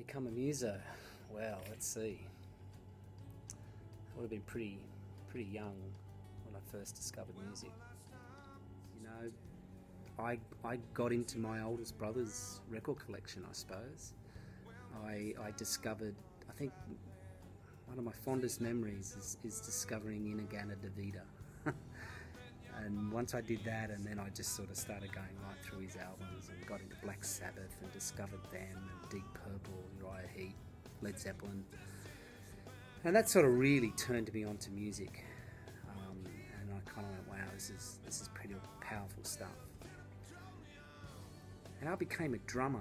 become a muso? Well, let's see. I would have been pretty young when I first discovered music. You know, I got into my oldest brother's record collection, I suppose. I discovered, I think one of my fondest memories is discovering Inagana Davida. And once I did that, and then I just sort of started going right through his albums and got into Black Sabbath and discovered them, and Deep Purple, Uriah Heep, Led Zeppelin. And that sort of really turned me onto music. And I kind of went, wow, this is pretty powerful stuff. And I became a drummer.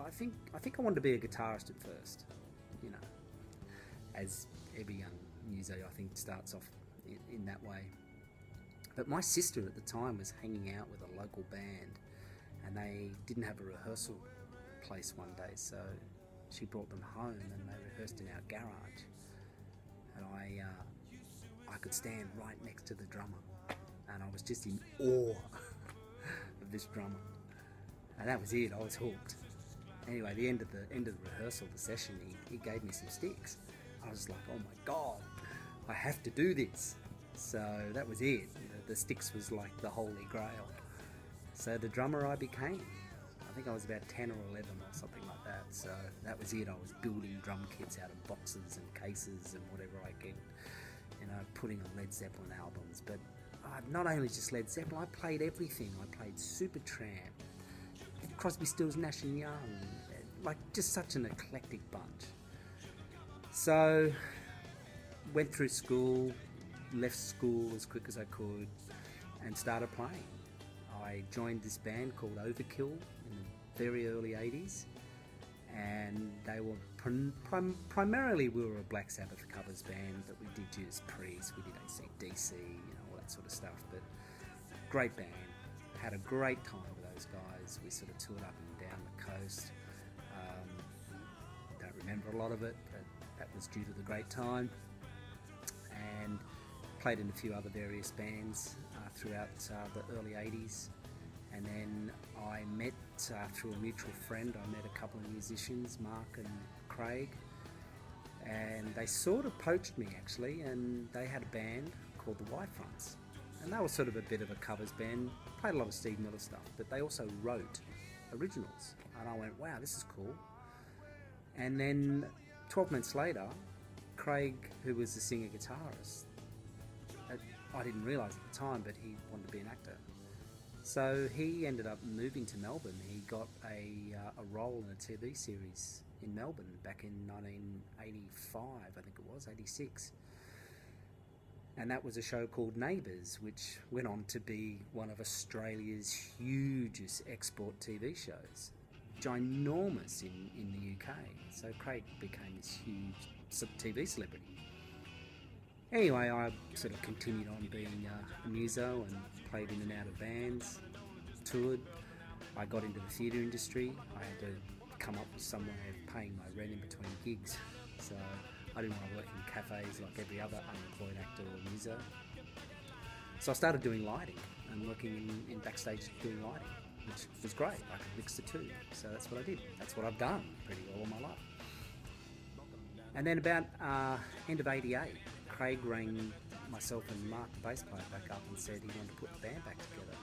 I think I wanted to be a guitarist at first, you know, as every young muso I think starts off in that way. But my sister at the time was hanging out with a local band, and they didn't have a rehearsal place one day, so she brought them home and they rehearsed in our garage. And I could stand right next to the drummer, and I was just in awe of this drummer. And that was it, I was hooked. Anyway, the end of the rehearsal, the session, he gave me some sticks. I was like, oh my God, I have to do this. So that was it. The sticks was like the holy grail. So the drummer I became. I think I was about 10 or 11 or something like that. So that was it. I was building drum kits out of boxes and cases and whatever I could, you know, putting on Led Zeppelin albums. But not only just Led Zeppelin, I played everything. I played Supertramp, Crosby, Stills, Nash and Young, like just such an eclectic bunch. So went through school, left school as quick as I could, and started playing. I joined this band called Overkill in the very early 80s, and they were primarily we were a Black Sabbath covers band, but we did Judas Priest, we did AC/DC, you know, all that sort of stuff. But great band, had a great time with those guys. We sort of toured up and down the coast. Don't remember a lot of it, but that was due to the great time. And played in a few other various bands throughout the early 80s. And then I met, through a mutual friend, I met a couple of musicians, Mark and Craig, and they sort of poached me actually, and they had a band called the Y-Fronts. And they were sort of a bit of a covers band, played a lot of Steve Miller stuff, but they also wrote originals. And I went, wow, this is cool. And then 12 months later, Craig, who was the singer-guitarist, I didn't realise at the time, but he wanted to be an actor. So he ended up moving to Melbourne. He got a role in a TV series in Melbourne back in 1985, I think it was, 86. And that was a show called Neighbours, which went on to be one of Australia's hugest export TV shows. Ginormous in the UK. So Craig became this huge TV celebrity. Anyway, I sort of continued on being a muso and played in and out of bands, toured. I got into the theatre industry. I had to come up with some way of paying my rent in between gigs. So I didn't want to work in cafes like every other unemployed actor or muso. So I started doing lighting and working in backstage doing lighting, which was great. I could mix the two. So that's what I did. That's what I've done pretty all my life. And then about end of 88, Craig rang myself and Mark, the bass player, back up and said he wanted to put the band back together.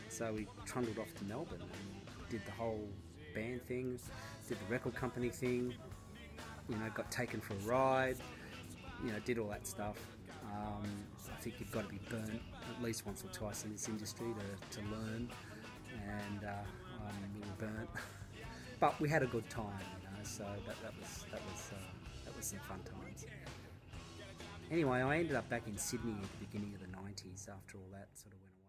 So we trundled off to Melbourne and did the whole band thing, did the record company thing, you know, got taken for a ride, you know, did all that stuff. I think you've got to be burnt at least once or twice in this industry to learn, and we were burnt. But we had a good time, you know, so that was some fun times. Anyway, I ended up back in Sydney at the beginning of the 90s after all that sort of went away.